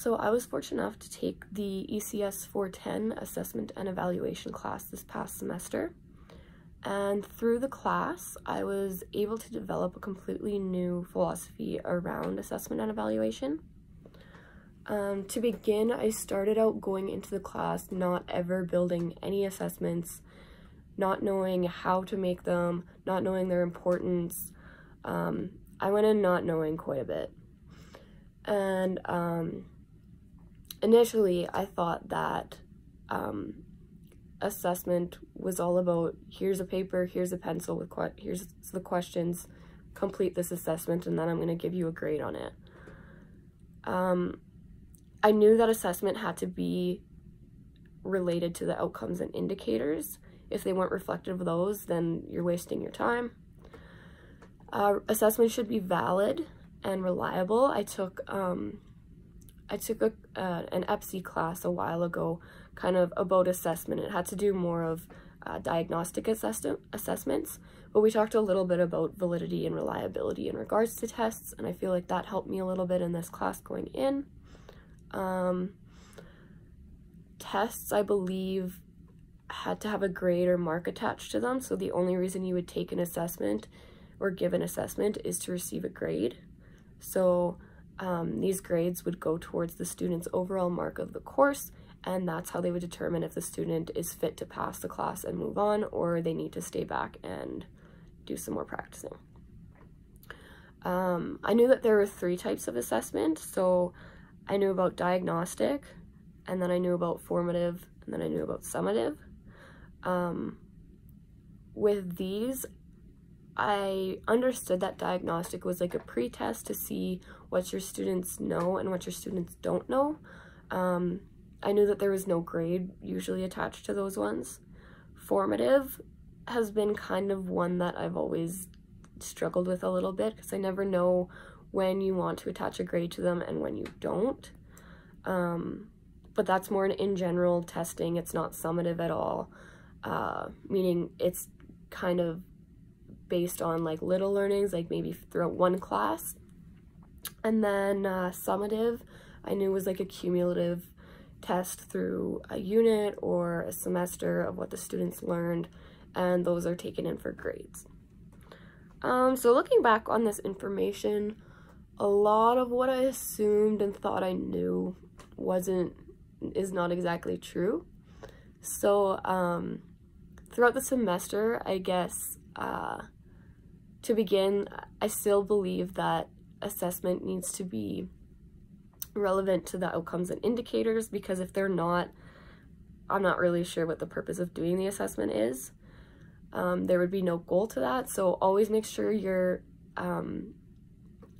So I was fortunate enough to take the ECS 410 assessment and evaluation class this past semester. And through the class, I was able to develop a completely new philosophy around assessment and evaluation. To begin, I started out going into the class not ever building any assessments, not knowing how to make them, not knowing their importance. I went in not knowing quite a bit. And initially, I thought that assessment was all about, here's a paper, here's a pencil, here's the questions, complete this assessment, and then I'm going to give you a grade on it. I knew that assessment had to be related to the outcomes and indicators. If they weren't reflective of those, then you're wasting your time. Assessment should be valid and reliable. I took an EPC class a while ago, kind of about assessment. It had to do more of diagnostic assessments, but we talked a little bit about validity and reliability in regards to tests, and I feel like that helped me a little bit in this class going in. Tests, I believe, had to have a grade or mark attached to them, so the only reason you would take an assessment or give an assessment is to receive a grade. So these grades would go towards the student's overall mark of the course, and that's how they would determine if the student is fit to pass the class and move on, or they need to stay back and do some more practicing. I knew that there were 3 types of assessment, so I knew about diagnostic, and then I knew about formative, and then I knew about summative. With these, I understood that diagnostic was like a pre-test to see what your students know and what your students don't know. I knew that there was no grade usually attached to those ones. Formative has been kind of one that I've always struggled with a little bit, because I never know when you want to attach a grade to them and when you don't. But that's more in general testing. It's not summative at all, meaning it's kind of based on like little learnings, like maybe throughout one class. And then summative, I knew was like a cumulative test through a unit or a semester of what the students learned, and those are taken in for grades. So looking back on this information, a lot of what I assumed and thought I knew is not exactly true. So throughout the semester, I guess, to begin, I still believe that assessment needs to be relevant to the outcomes and indicators, because if they're not, I'm not really sure what the purpose of doing the assessment is. There would be no goal to that, so always make sure your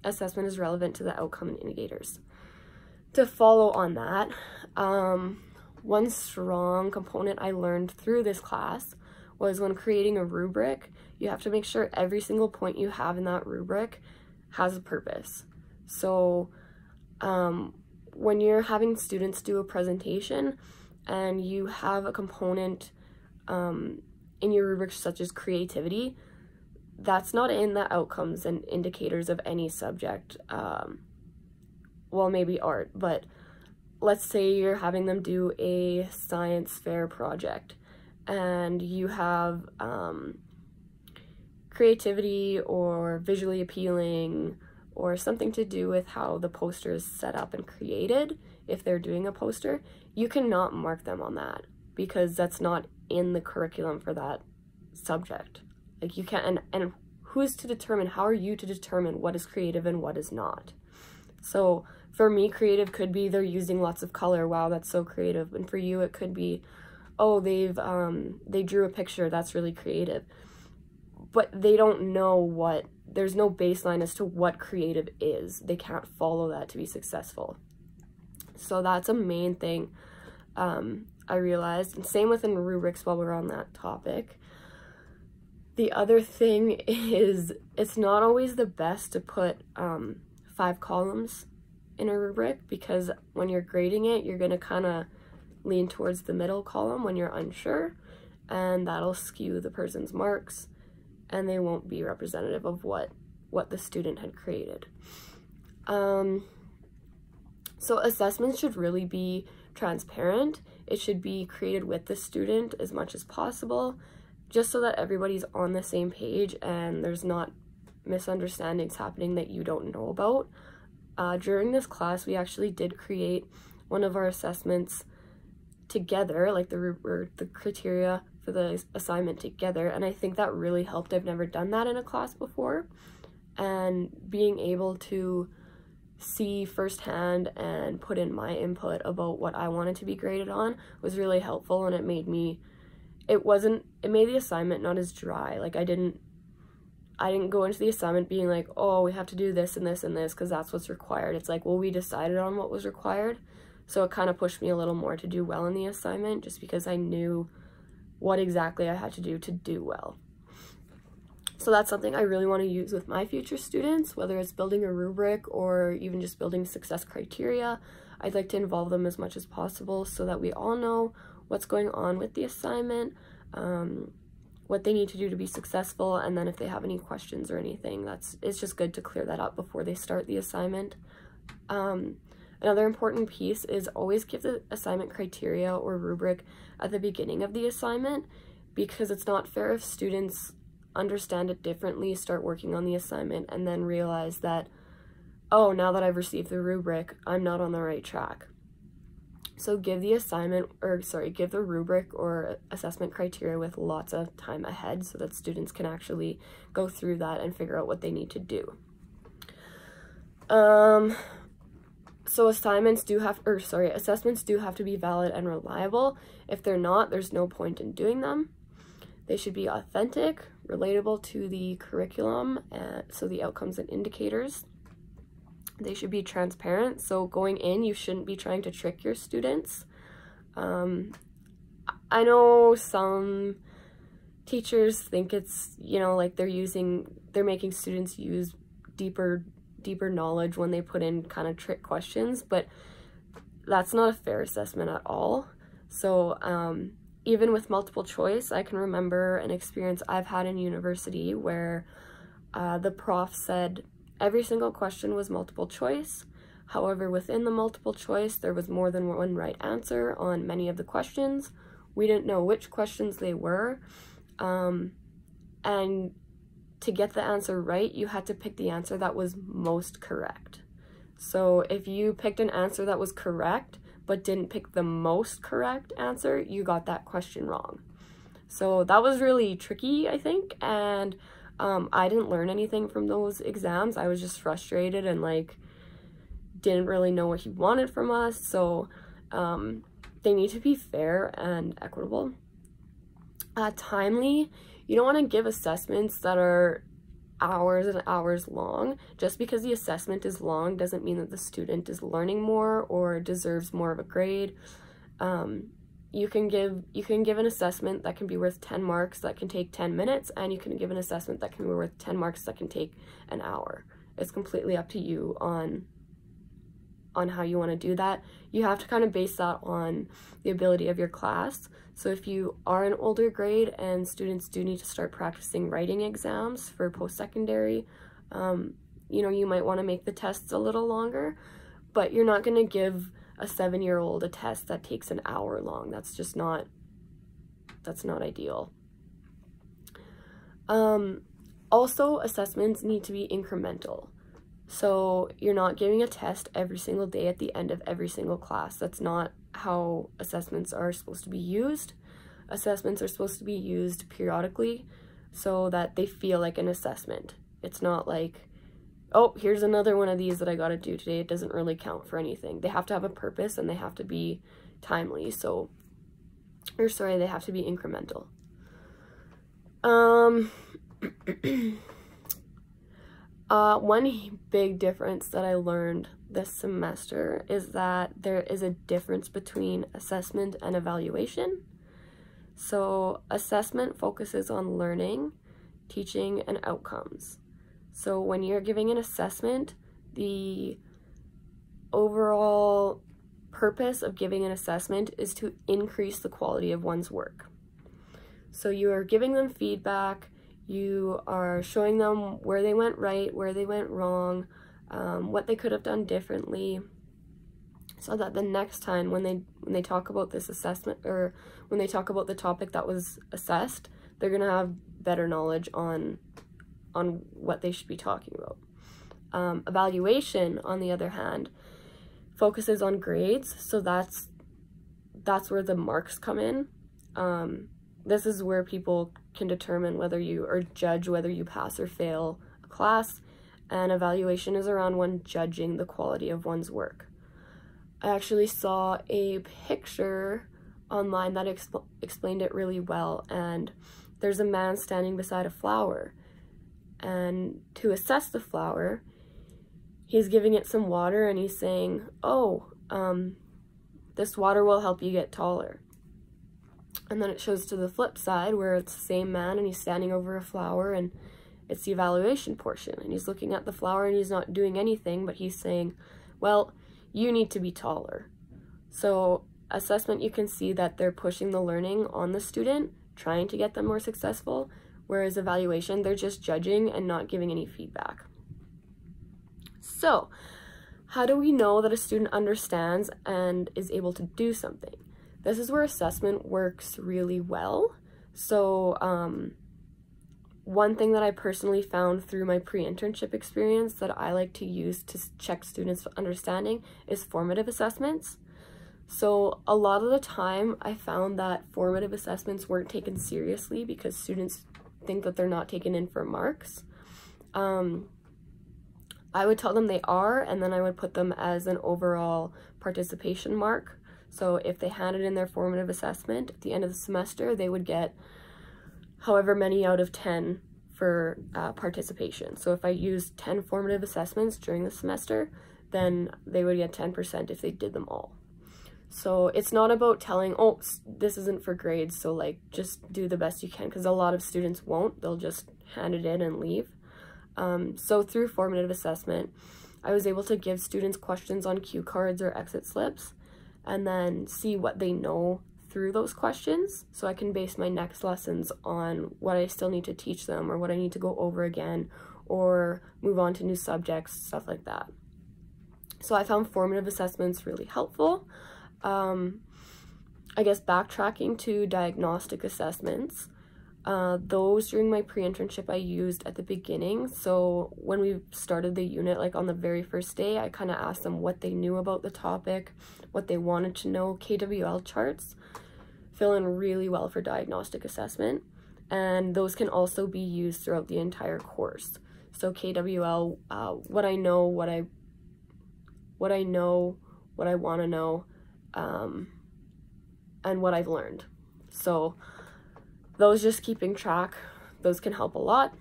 assessment is relevant to the outcome and indicators. To follow on that, one strong component I learned through this class was when creating a rubric, you have to make sure every single point you have in that rubric has a purpose. So when you're having students do a presentation and you have a component in your rubric such as creativity, that's not in the outcomes and indicators of any subject. Well, maybe art, but let's say you're having them do a science fair project and you have creativity or visually appealing or something to do with how the poster is set up and created. If they're doing a poster, you cannot mark them on that, because that's not in the curriculum for that subject. Like, you can't, and who's to determine, how are you to determine what is creative and what is not? So for me, creative could be they're using lots of color, wow, that's so creative. And for you, it could be, oh, they drew a picture, that's really creative. But they don't know there's no baseline as to what creative is. They can't follow that to be successful. So that's a main thing I realized. And same within rubrics while we're on that topic. The other thing is, it's not always the best to put 5 columns in a rubric, because when you're grading it, you're going to kind of lean towards the middle column when you're unsure, and that'll skew the person's marks, and they won't be representative of what the student had created. So assessments should really be transparent. It should be created with the student as much as possible, just so that everybody's on the same page and there's not misunderstandings happening that you don't know about. During this class, we actually did create one of our assessments together, like the criteria for the assignment together, and I think that really helped. I've never done that in a class before, and being able to see firsthand and put in my input about what I wanted to be graded on was really helpful, and it made the assignment not as dry. Like I didn't go into the assignment being like, oh, we have to do this and this and this because that's what's required. It's like, well, we decided on what was required, so it kind of pushed me a little more to do well in the assignment, just because I knew what exactly I had to do well. So that's something I really want to use with my future students, whether it's building a rubric or even just building success criteria. I'd like to involve them as much as possible so that we all know what's going on with the assignment, what they need to do to be successful, and then if they have any questions or anything, it's just good to clear that up before they start the assignment. Another important piece is always give the assignment criteria or rubric at the beginning of the assignment, because it's not fair if students understand it differently, start working on the assignment, and then realize that, oh, now that I've received the rubric, I'm not on the right track. So give the rubric or assessment criteria with lots of time ahead so that students can actually go through that and figure out what they need to do. So assessments do have to be valid and reliable. If they're not, there's no point in doing them. They should be authentic, relatable to the curriculum, so the outcomes and indicators. They should be transparent, so going in, you shouldn't be trying to trick your students. I know some teachers think it's, like they're making students use deeper knowledge when they put in kind of trick questions, but that's not a fair assessment at all. So even with multiple choice, I can remember an experience I've had in university where the prof said every single question was multiple choice. However, within the multiple choice, there was more than one right answer on many of the questions. We didn't know which questions they were, and to get the answer right, you had to pick the answer that was most correct. So if you picked an answer that was correct, but didn't pick the most correct answer, you got that question wrong. So that was really tricky, I think, and I didn't learn anything from those exams. I was just frustrated and didn't really know what he wanted from us. So they need to be fair and equitable. Timely. You don't want to give assessments that are hours and hours long. Just because the assessment is long doesn't mean that the student is learning more or deserves more of a grade. You can give an assessment that can be worth 10 marks that can take 10 minutes, and you can give an assessment that can be worth 10 marks that can take an hour. It's completely up to you on how you want to do that. You have to kind of base that on the ability of your class. So if you are an older grade and students do need to start practicing writing exams for post-secondary, you might want to make the tests a little longer, but you're not going to give a 7-year-old a test that takes an hour long. That's not ideal. Also, assessments need to be incremental. So you're not giving a test every single day at the end of every single class. That's not how assessments are supposed to be used. Assessments are supposed to be used periodically so that they feel like an assessment. It's not like, oh, here's another one of these that I gotta do today. It doesn't really count for anything. They have to have a purpose and they have to be timely. They have to be incremental. One big difference that I learned this semester is that there is a difference between assessment and evaluation. So assessment focuses on learning, teaching, and outcomes. So when you're giving an assessment, the overall purpose of giving an assessment is to increase the quality of one's work. So you are giving them feedback, you are showing them where they went right, where they went wrong, what they could have done differently. so that the next time when they talk about this assessment, or when they talk about the topic that was assessed, they're gonna have better knowledge on what they should be talking about. Evaluation, on the other hand, focuses on grades, so that's where the marks come in. This is where people can determine whether you, or judge whether you pass or fail a class, and evaluation is around one judging the quality of one's work. I actually saw a picture online that explained it really well, and there's a man standing beside a flower, and to assess the flower, he's giving it some water and he's saying, oh, this water will help you get taller. And then it shows to the flip side where it's the same man and he's standing over a flower, and it's the evaluation portion, and he's looking at the flower and he's not doing anything, but he's saying, well, you need to be taller. So assessment, you can see that they're pushing the learning on the student, trying to get them more successful, whereas evaluation, they're just judging and not giving any feedback. So how do we know that a student understands and is able to do something? This is where assessment works really well. So one thing that I personally found through my pre-internship experience that I like to use to check students' understanding is formative assessments. So a lot of the time I found that formative assessments weren't taken seriously because students think that they're not taken in for marks. I would tell them they are, and then I would put them as an overall participation mark. So if they handed in their formative assessment at the end of the semester, they would get however many out of 10 for participation. So if I used 10 formative assessments during the semester, then they would get 10% if they did them all. So it's not about telling, oh, this isn't for grades, so like just do the best you can, because a lot of students won't. They'll just hand it in and leave. So through formative assessment, I was able to give students questions on cue cards or exit slips, and then see what they know through those questions, so I can base my next lessons on what I still need to teach them, or what I need to go over again, or move on to new subjects, stuff like that. So I found formative assessments really helpful. I guess backtracking to diagnostic assessments, those during my pre-internship I used at the beginning. So when we started the unit, like on the very first day, I kind of asked them what they knew about the topic, what they wanted to know. KWL charts fill in really well for diagnostic assessment, and those can also be used throughout the entire course. So KWL, what I know, what I want to know, and what I've learned. So those, just keeping track, those can help a lot.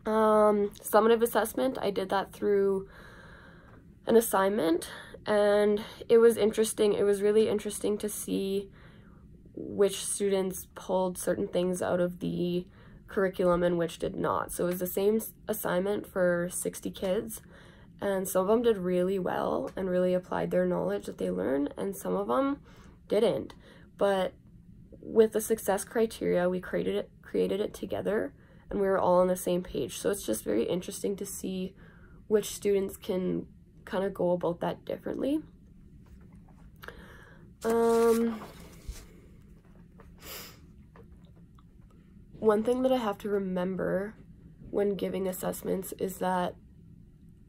Summative assessment, I did that through an assignment, and it was interesting. It was really interesting to see which students pulled certain things out of the curriculum and which did not. So it was the same assignment for 60 kids, and some of them did really well and really applied their knowledge that they learned, and some of them didn't. But with the success criteria, we created it together, and we were all on the same page. So it's just very interesting to see which students can kind of go about that differently. One thing that I have to remember when giving assessments is that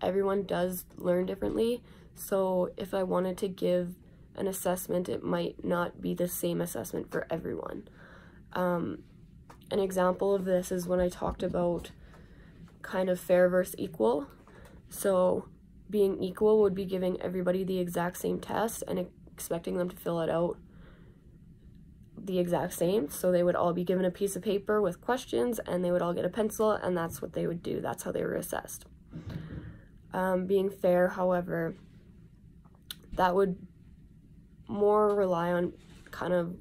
everyone does learn differently. So if I wanted to give an assessment, it might not be the same assessment for everyone. An example of this is when I talked about kind of fair versus equal. So being equal would be giving everybody the exact same test and expecting them to fill it out the exact same. So they would all be given a piece of paper with questions, and they would all get a pencil, and that's what they would do. That's how they were assessed. Being fair, however, that would more rely on kind of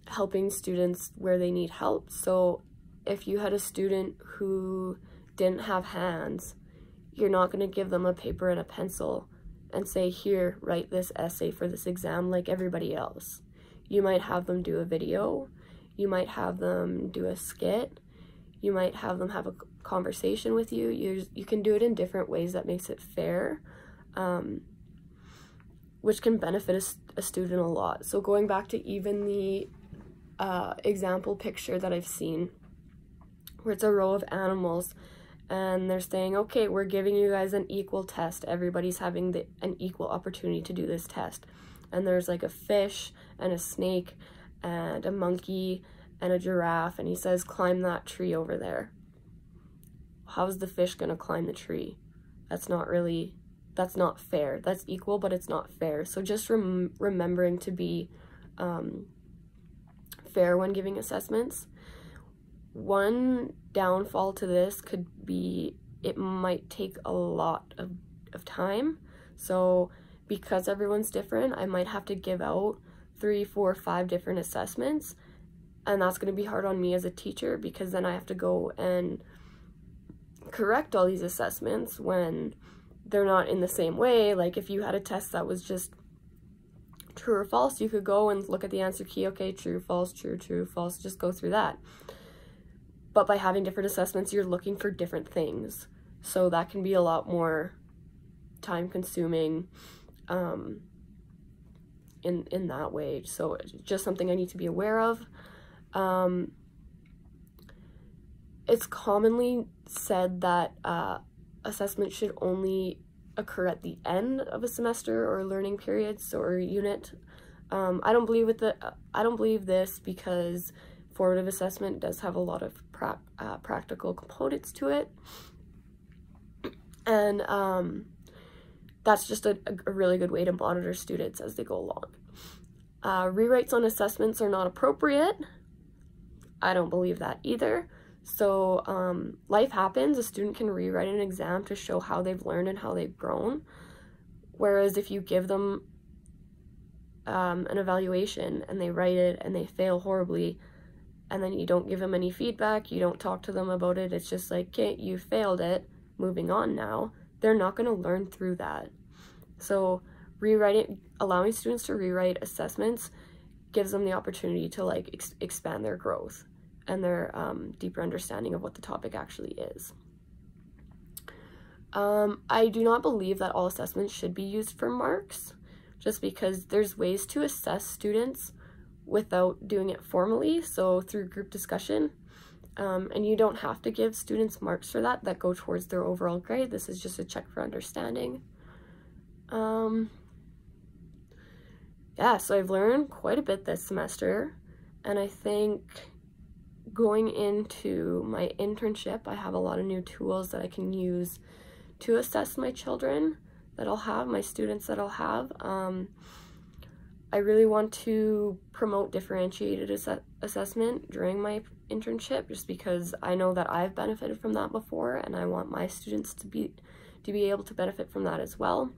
helping students where they need help. So if you had a student who didn't have hands, you're not going to give them a paper and a pencil and say, here, write this essay for this exam like everybody else. You might have them do a video, you might have them do a skit, you might have them have conversation with you. You can do it in different ways that makes it fair, which can benefit a student a lot. So going back to even the example picture that I've seen, where it's a row of animals, and they're saying, okay, we're giving you guys an equal test. Everybody's having an equal opportunity to do this test. And there's like a fish and a snake and a monkey and a giraffe, and he says, climb that tree over there. How's the fish gonna climb the tree? That's not fair. That's equal, but it's not fair. So just remembering to be fair when giving assessments. One downfall to this could be it might take a lot of time. So because everyone's different, I might have to give out 3, 4, 5 different assessments, and that's going to be hard on me as a teacher, because then I have to go and correct all these assessments when they're not in the same way. Like if you had a test that was just true or false, you could go and look at the answer key, okay, true, false, true, true, false, just go through that. But by having different assessments, you're looking for different things. So that can be a lot more time consuming in that way. So it's just something I need to be aware of. It's commonly said that assessment should only occur at the end of a semester or learning periods or unit. I don't believe this, because formative assessment does have a lot of practical components to it, and that's just a really good way to monitor students as they go along. Rewrites on assessments are not appropriate. I don't believe that either. So life happens. A student can rewrite an exam to show how they've learned and how they've grown, whereas if you give them an evaluation and they write it and they fail horribly, and then you don't give them any feedback, you don't talk to them about it, it's just like, okay, you failed it, moving on now, they're not going to learn through that. So allowing students to rewrite assessments gives them the opportunity to like expand their growth and their deeper understanding of what the topic actually is. I do not believe that all assessments should be used for marks, just because there's ways to assess students without doing it formally, so through group discussion, and you don't have to give students marks for that go towards their overall grade. This is just a check for understanding. Yeah, so I've learned quite a bit this semester, and I think going into my internship, I have a lot of new tools that I can use to assess my children that I'll have, my students that I'll have. I really want to promote differentiated assessment during my internship, just because I know that I've benefited from that before, and I want my students to be able to benefit from that as well.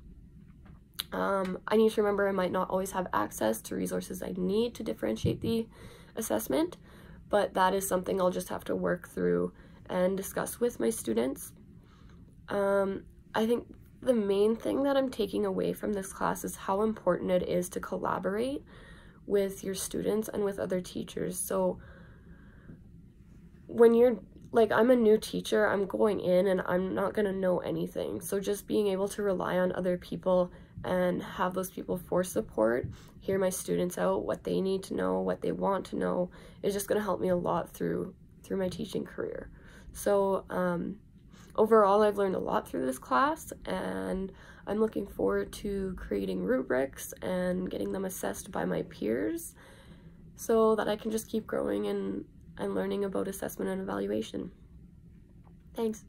I need to remember I might not always have access to resources I need to differentiate the assessment, but that is something I'll just have to work through and discuss with my students. I think the main thing that I'm taking away from this class is how important it is to collaborate with your students and with other teachers. So when you're like, I'm a new teacher, I'm going in and I'm not going to know anything. So just being able to rely on other people and have those people for support, hear my students out, what they need to know, what they want to know, is just going to help me a lot through my teaching career. So overall, I've learned a lot through this class, and I'm looking forward to creating rubrics and getting them assessed by my peers so that I can just keep growing and learning about assessment and evaluation. Thanks.